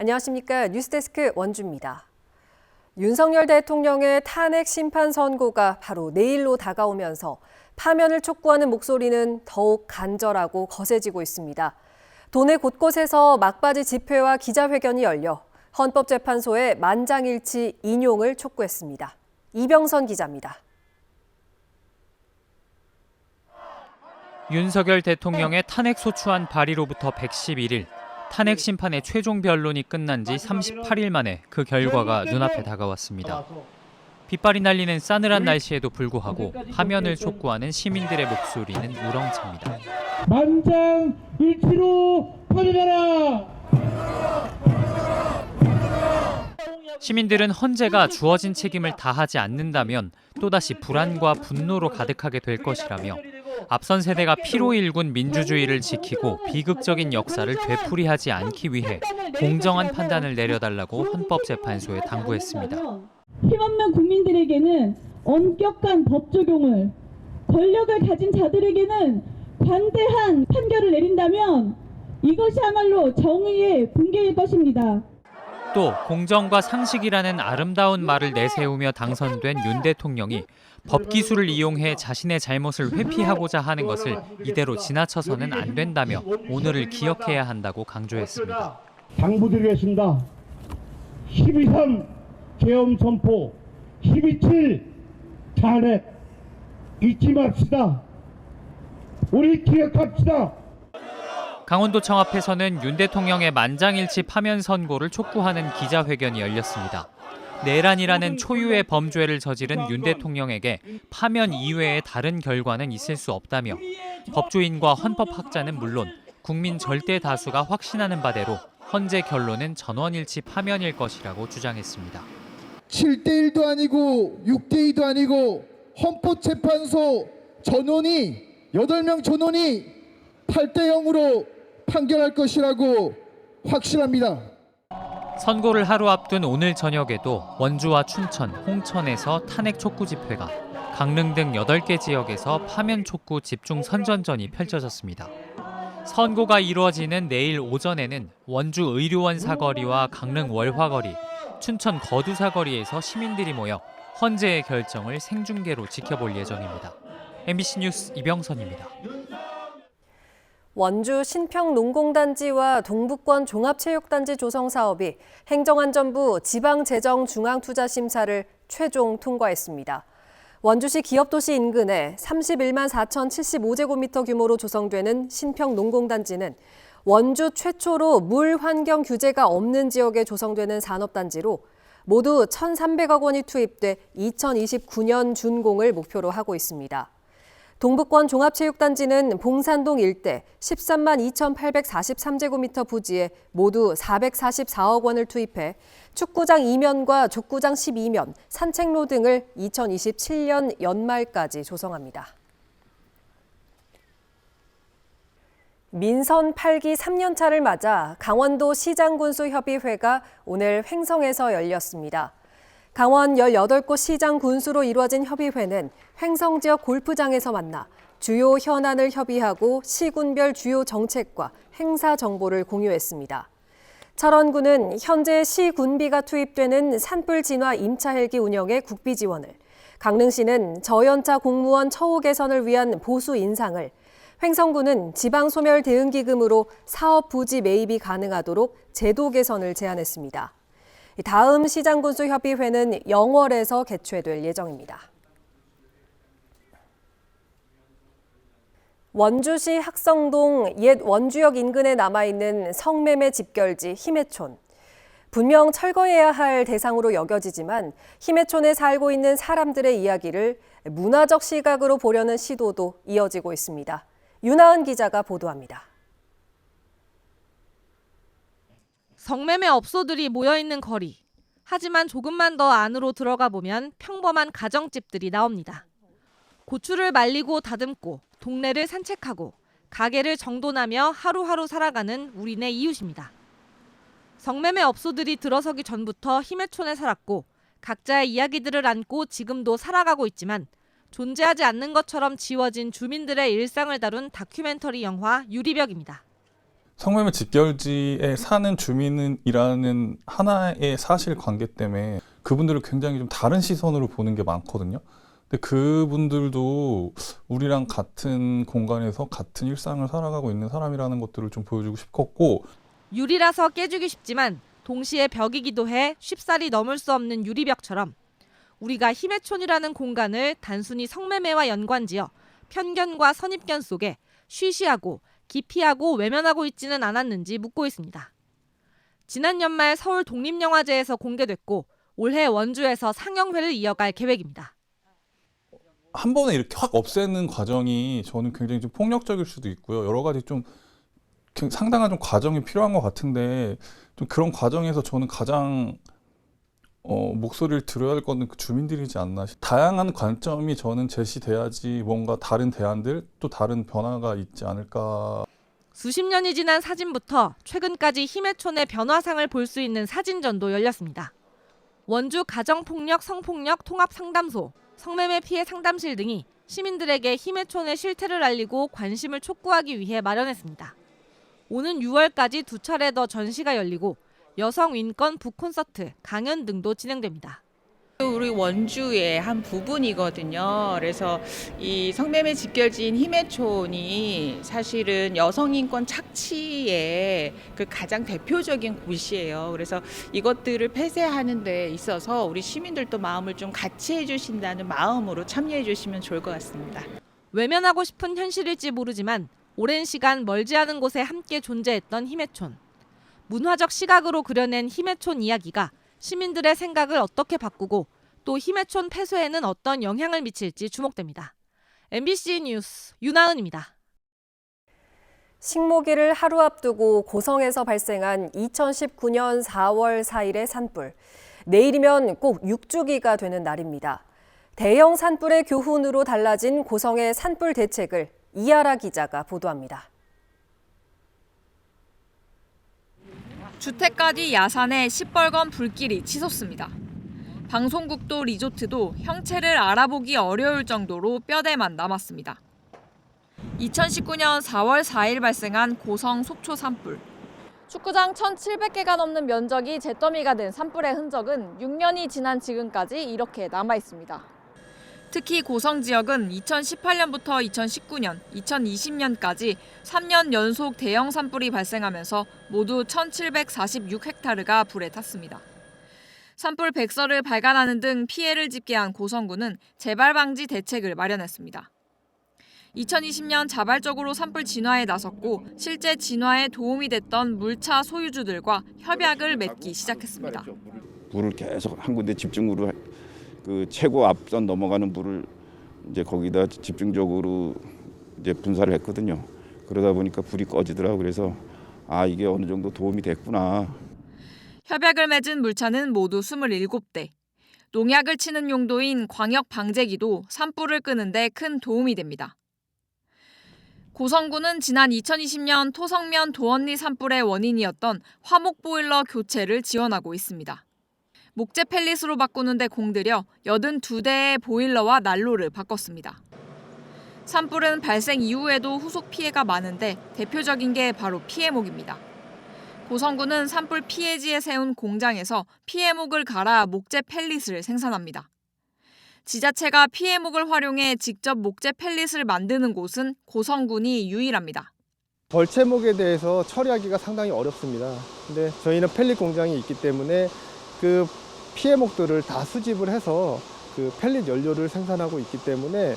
안녕하십니까. 뉴스데스크 원주입니다. 윤석열 대통령의 탄핵 심판 선고가 바로 내일로 다가오면서 파면을 촉구하는 목소리는 더욱 간절하고 거세지고 있습니다. 도내 곳곳에서 막바지 집회와 기자회견이 열려 헌법재판소의 만장일치 인용을 촉구했습니다. 이병선 기자입니다. 윤석열 대통령의 탄핵 소추안 발의로부터 111일, 탄핵 심판의 최종 변론이 끝난 지 38일 만에 그 결과가 눈앞에 다가왔습니다. 빗발이 날리는 싸늘한 날씨에도 불구하고 파면을 촉구하는 시민들의 목소리는 우렁찹니다. 만장일치로 파면하라! 시민들은 헌재가 주어진 책임을 다하지 않는다면 또다시 불안과 분노로 가득하게 될 것이라며 앞선 세대가 피로 일군 민주주의를 지키고 비극적인 역사를 되풀이하지 않기 위해 공정한 판단을 내려달라고 헌법재판소에 당부했습니다. 힘없는 국민들에게는 엄격한 법 적용을, 권력을 가진 자들에게는 관대한 판결을 내린다면 이것이야말로 정의의 붕괴일 것입니다. 또 공정과 상식이라는 아름다운 말을 내세우며 당선된 윤 대통령이 법기술을 이용해 자신의 잘못을 회피하고자 하는 것을 이대로 지나쳐서는 안 된다며 오늘을 기억해야 한다고 강조했습니다. 당부드리겠습니다. 12.3 계엄 선포, 12.7 탄핵 잊지 맙시다. 우리 기억합시다. 강원도청 앞에서는 윤 대통령의 만장일치 파면 선고를 촉구하는 기자회견이 열렸습니다. 내란이라는 초유의 범죄를 저지른 윤 대통령에게 파면 이외의 다른 결과는 있을 수 없다며 법조인과 헌법학자는 물론 국민 절대 다수가 확신하는 바대로 헌재 결론은 전원일치 파면일 것이라고 주장했습니다. 7대1도 아니고 6대2도 아니고 헌법재판소 전원이 8명 전원이 8대0으로 판결할 것이라고 확신합니다. 선고를 하루 앞둔 오늘 저녁에도 원주와 춘천, 홍천에서 탄핵 촉구 집회가, 강릉 등 8개 지역에서 파면 촉구 집중 선전전이 펼쳐졌습니다. 선고가 이루어지는 내일 오전에는 원주 의료원 사거리와 강릉 월화거리, 춘천 거두 사거리에서 시민들이 모여 헌재의 결정을 생중계로 지켜볼 예정입니다. MBC 뉴스 이병선입니다. 원주 신평농공단지와 동북권 종합체육단지 조성 사업이 행정안전부 지방재정중앙투자심사를 최종 통과했습니다. 원주시 기업도시 인근에 31만 4,075제곱미터 규모로 조성되는 신평농공단지는 원주 최초로 물 환경 규제가 없는 지역에 조성되는 산업단지로 모두 1,300억 원이 투입돼 2029년 준공을 목표로 하고 있습니다. 동북권 종합체육단지는 봉산동 일대 13만 2,843제곱미터 부지에 모두 444억 원을 투입해 축구장 2면과 족구장 12면, 산책로 등을 2027년 연말까지 조성합니다. 민선 8기 3년차를 맞아 강원도 시장군수협의회가 오늘 횡성에서 열렸습니다. 강원 18곳 시장 군수로 이루어진 협의회는 횡성 지역 골프장에서 만나 주요 현안을 협의하고 시군별 주요 정책과 행사 정보를 공유했습니다. 철원군은 현재 시군비가 투입되는 산불 진화 임차 헬기 운영에 국비 지원을, 강릉시는 저연차 공무원 처우 개선을 위한 보수 인상을, 횡성군은 지방소멸 대응기금으로 사업 부지 매입이 가능하도록 제도 개선을 제안했습니다. 다음 시장군수협의회는 영월에서 개최될 예정입니다. 원주시 학성동 옛 원주역 인근에 남아있는 성매매 집결지 희매촌. 분명 철거해야 할 대상으로 여겨지지만 희매촌에 살고 있는 사람들의 이야기를 문화적 시각으로 보려는 시도도 이어지고 있습니다. 윤하은 기자가 보도합니다. 성매매 업소들이 모여있는 거리. 하지만 조금만 더 안으로 들어가 보면 평범한 가정집들이 나옵니다. 고추를 말리고 다듬고 동네를 산책하고 가게를 정돈하며 하루하루 살아가는 우리네 이웃입니다. 성매매 업소들이 들어서기 전부터 희매촌에 살았고 각자의 이야기들을 안고 지금도 살아가고 있지만 존재하지 않는 것처럼 지워진 주민들의 일상을 다룬 다큐멘터리 영화 유리벽입니다. 성매매 직결지에 사는 주민이라는 하나의 사실관계 때문에 그분들을 굉장히 좀 다른 시선으로 보는 게 많거든요. 근데 그분들도 우리랑 같은 공간에서 같은 일상을 살아가고 있는 사람이라는 것들을 좀 보여주고 싶었고, 유리라서 깨주기 쉽지만 동시에 벽이기도 해 쉽사리 넘을 수 없는 유리벽처럼 우리가 힘의촌이라는 공간을 단순히 성매매와 연관지어 편견과 선입견 속에 쉬쉬하고 기피하고 외면하고 있지는 않았는지 묻고 있습니다. 지난 연말 서울 독립영화제에서 공개됐고 올해 원주에서 상영회를 이어갈 계획입니다. 한 번에 이렇게 확 없애는 과정이 저는 굉장히 좀 폭력적일 수도 있고요. 여러 가지 좀 상당한 좀 과정이 필요한 것 같은데, 좀 그런 과정에서 저는 가장 목소리를 들어야 할 거는 그 주민들이지 않나. 다양한 관점이 저는 제시돼야지 뭔가 다른 대안들, 또 다른 변화가 있지 않을까. 수십 년이 지난 사진부터 최근까지 힘의촌의 변화상을 볼 수 있는 사진전도 열렸습니다. 원주 가정폭력 성폭력 통합상담소, 성매매 피해 상담실 등이 시민들에게 힘의촌의 실태를 알리고 관심을 촉구하기 위해 마련했습니다. 오는 6월까지 2차례 더 전시가 열리고 여성 인권 북콘서트, 강연 등도 진행됩니다. 우리 원주의 한 부분이거든요. 그래서 이 성매매 직결지인 힘의촌이 사실은 여성인권 착취의 그 가장 대표적인 곳이에요. 그래서 이것들을 폐쇄하는 데 있어서 우리 시민들도 마음을 좀 같이 해주신다는 마음으로 참여해 주시면 좋을 것 같습니다. 외면하고 싶은 현실일지 모르지만 오랜 시간 멀지 않은 곳에 함께 존재했던 힘의촌. 문화적 시각으로 그려낸 힘의촌 이야기가 시민들의 생각을 어떻게 바꾸고 또 힘의촌 폐쇄에는 어떤 영향을 미칠지 주목됩니다. MBC 뉴스 윤하은입니다. 식목일을 하루 앞두고 고성에서 발생한 2019년 4월 4일의 산불. 내일이면 꼭 6주기가 되는 날입니다. 대형 산불의 교훈으로 달라진 고성의 산불 대책을 이하라 기자가 보도합니다. 주택가디 야산에 시뻘건 불길이 치솟습니다. 방송국도 리조트도 형체를 알아보기 어려울 정도로 뼈대만 남았습니다. 2019년 4월 4일 발생한 고성 속초 산불. 축구장 1,700개가 넘는 면적이 잿더미가 된 산불의 흔적은 6년이 지난 지금까지 이렇게 남아 있습니다. 특히 고성 지역은 2018년부터 2019년, 2020년까지 3년 연속 대형 산불이 발생하면서 모두 1,746헥타르가 불에 탔습니다. 산불 백서를 발간하는 등 피해를 집계한 고성군은 재발 방지 대책을 마련했습니다. 2020년 자발적으로 산불 진화에 나섰고 실제 진화에 도움이 됐던 물차 소유주들과 협약을 맺기 시작했습니다. 물을 계속 한 군데 집중으로 그 최고 앞선 넘어가는 물을 이제 거기다 집중적으로 이제 분사를 했거든요. 그러다 보니까 불이 꺼지더라고요. 그래서 이게 어느 정도 도움이 됐구나. 협약을 맺은 물차는 모두 27대. 농약을 치는 용도인 광역 방제기도 산불을 끄는 데 큰 도움이 됩니다. 고성군은 지난 2020년 토성면 도언리 산불의 원인이었던 화목 보일러 교체를 지원하고 있습니다. 목재 펠릿으로 바꾸는 데 공들여 82대의 보일러와 난로를 바꿨습니다. 산불은 발생 이후에도 후속 피해가 많은데 대표적인 게 바로 피해목입니다. 고성군은 산불 피해지에 세운 공장에서 피해목을 갈아 목재 펠릿을 생산합니다. 지자체가 피해목을 활용해 직접 목재 펠릿을 만드는 곳은 고성군이 유일합니다. 벌채목에 대해서 처리하기가 상당히 어렵습니다. 근데 저희는 펠릿 공장이 있기 때문에 그 피해목들을 다 수집을 해서 그 펠릿 연료를 생산하고 있기 때문에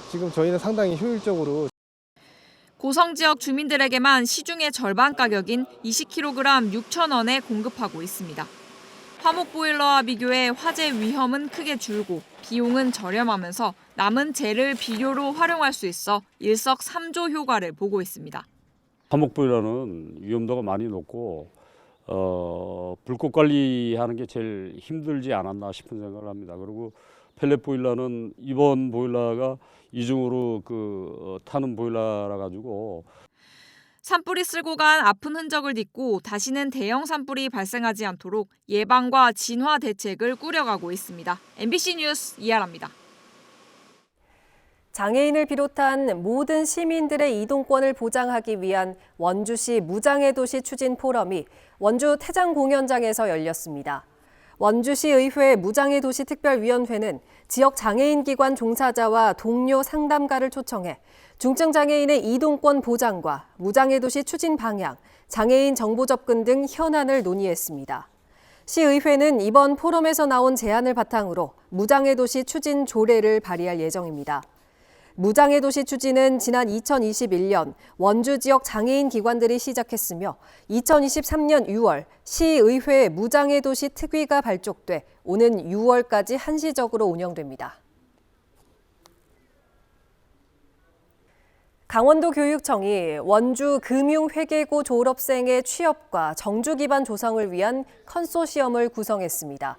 지금 저희는 상당히 효율적으로. 고성 지역 주민들에게만 시중의 절반 가격인 20kg 6,000원에 공급하고 있습니다. 화목 보일러와 비교해 화재 위험은 크게 줄고 비용은 저렴하면서 남은 재를 비료로 활용할 수 있어 일석삼조 효과를 보고 있습니다. 화목 보일러는 위험도가 많이 높고 불꽃 관리하는 게 제일 힘들지 않았나 싶은 생각을 합니다. 그리고 펠렛 보일러는 이번 보일러가 이중으로 타는 보일러라 가지고 산불이 쓸고 간 아픈 흔적을 딛고 다시는 대형 산불이 발생하지 않도록 예방과 진화 대책을 꾸려가고 있습니다. MBC 뉴스 이하라입니다. 장애인을 비롯한 모든 시민들의 이동권을 보장하기 위한 원주시 무장애 도시 추진 포럼이 원주 태장공연장에서 열렸습니다. 원주시의회 무장애 도시 특별위원회는 지역 장애인 기관 종사자와 동료 상담가를 초청해 중증 장애인의 이동권 보장과 무장애 도시 추진 방향, 장애인 정보 접근 등 현안을 논의했습니다. 시의회는 이번 포럼에서 나온 제안을 바탕으로 무장애 도시 추진 조례를 발의할 예정입니다. 무장애 도시 추진은 지난 2021년 원주 지역 장애인 기관들이 시작했으며 2023년 6월 시의회 무장애 도시 특위가 발족돼 오는 6월까지 한시적으로 운영됩니다. 강원도 교육청이 원주 금융회계고 졸업생의 취업과 정주 기반 조성을 위한 컨소시엄을 구성했습니다.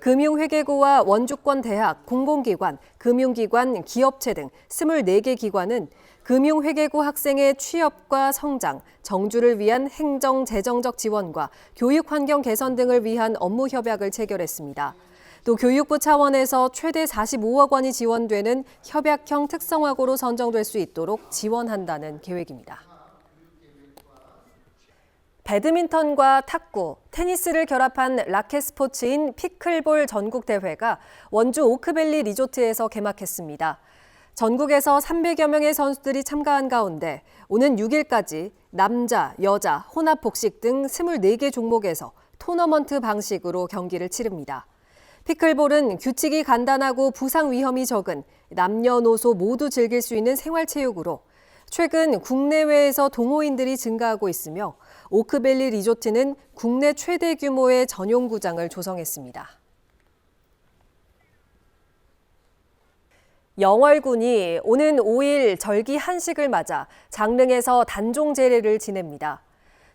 금융회계고와 원주권 대학, 공공기관, 금융기관, 기업체 등 24개 기관은 금융회계고 학생의 취업과 성장, 정주를 위한 행정, 재정적 지원과 교육 환경 개선 등을 위한 업무 협약을 체결했습니다. 또 교육부 차원에서 최대 45억 원이 지원되는 협약형 특성화고로 선정될 수 있도록 지원한다는 계획입니다. 배드민턴과 탁구, 테니스를 결합한 라켓 스포츠인 피클볼 전국대회가 원주 오크밸리 리조트에서 개막했습니다. 전국에서 300여 명의 선수들이 참가한 가운데 오는 6일까지 남자, 여자, 혼합 복식 등 24개 종목에서 토너먼트 방식으로 경기를 치릅니다. 피클볼은 규칙이 간단하고 부상 위험이 적은 남녀노소 모두 즐길 수 있는 생활체육으로 최근 국내외에서 동호인들이 증가하고 있으며 오크밸리 리조트는 국내 최대 규모의 전용 구장을 조성했습니다. 영월군이 오는 5일 절기 한식을 맞아 장릉에서 단종 제례를 지냅니다.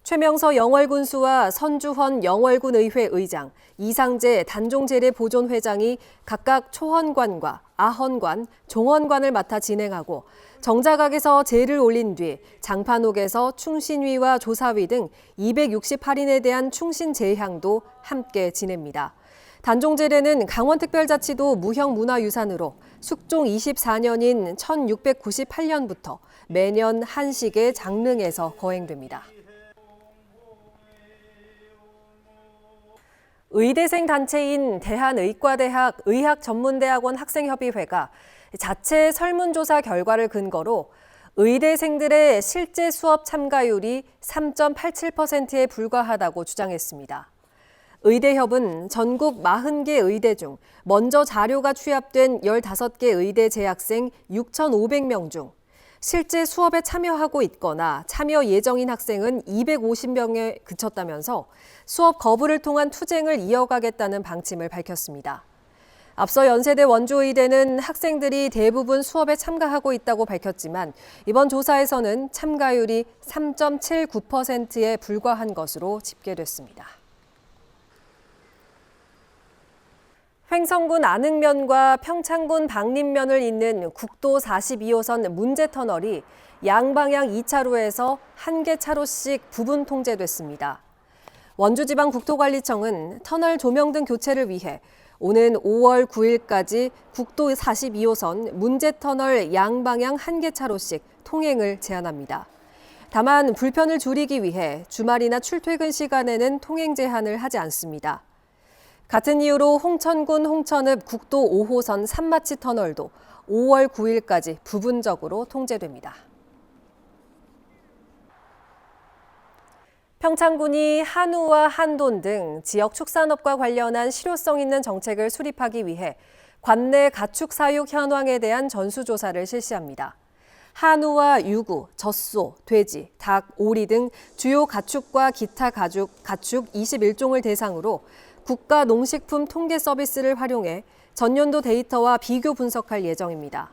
최명서 영월군수와 선주헌 영월군의회 의장, 이상재 단종제례 보존회장이 각각 초헌관과 아헌관, 종헌관을 맡아 진행하고 정자각에서 제를 올린 뒤 장판옥에서 충신위와 조사위 등 268인에 대한 충신 제향도 함께 지냅니다. 단종제례는 강원특별자치도 무형문화유산으로 숙종 24년인 1698년부터 매년 한식의 장릉에서 거행됩니다. 의대생 단체인 대한의과대학 의학전문대학원 학생협의회가 자체 설문조사 결과를 근거로 의대생들의 실제 수업 참가율이 3.87%에 불과하다고 주장했습니다. 의대협은 전국 40개 의대 중 먼저 자료가 취합된 15개 의대 재학생 6,500명 중 실제 수업에 참여하고 있거나 참여 예정인 학생은 250명에 그쳤다면서 수업 거부를 통한 투쟁을 이어가겠다는 방침을 밝혔습니다. 앞서 연세대 원주의대는 학생들이 대부분 수업에 참가하고 있다고 밝혔지만 이번 조사에서는 참가율이 3.79%에 불과한 것으로 집계됐습니다. 횡성군 안흥면과 평창군 박림면을 잇는 국도 42호선 문제터널이 양방향 2차로에서 1개 차로씩 부분 통제됐습니다. 원주지방국토관리청은 터널 조명 등 교체를 위해 오는 5월 9일까지 국도 42호선 문제터널 양방향 1개 차로씩 통행을 제한합니다. 다만 불편을 줄이기 위해 주말이나 출퇴근 시간에는 통행 제한을 하지 않습니다. 같은 이유로 홍천군 홍천읍 국도 5호선 산마치 터널도 5월 9일까지 부분적으로 통제됩니다. 평창군이 한우와 한돈 등 지역 축산업과 관련한 실효성 있는 정책을 수립하기 위해 관내 가축 사육 현황에 대한 전수조사를 실시합니다. 한우와 유구, 젖소, 돼지, 닭, 오리 등 주요 가축과 기타 가축 21종을 대상으로 국가농식품 통계 서비스를 활용해 전년도 데이터와 비교 분석할 예정입니다.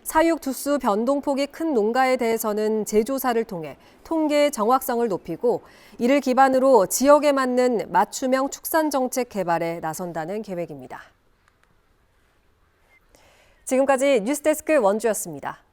사육 두수 변동폭이 큰 농가에 대해서는 재조사를 통해 통계의 정확성을 높이고 이를 기반으로 지역에 맞는 맞춤형 축산 정책 개발에 나선다는 계획입니다. 지금까지 뉴스데스크 원주였습니다.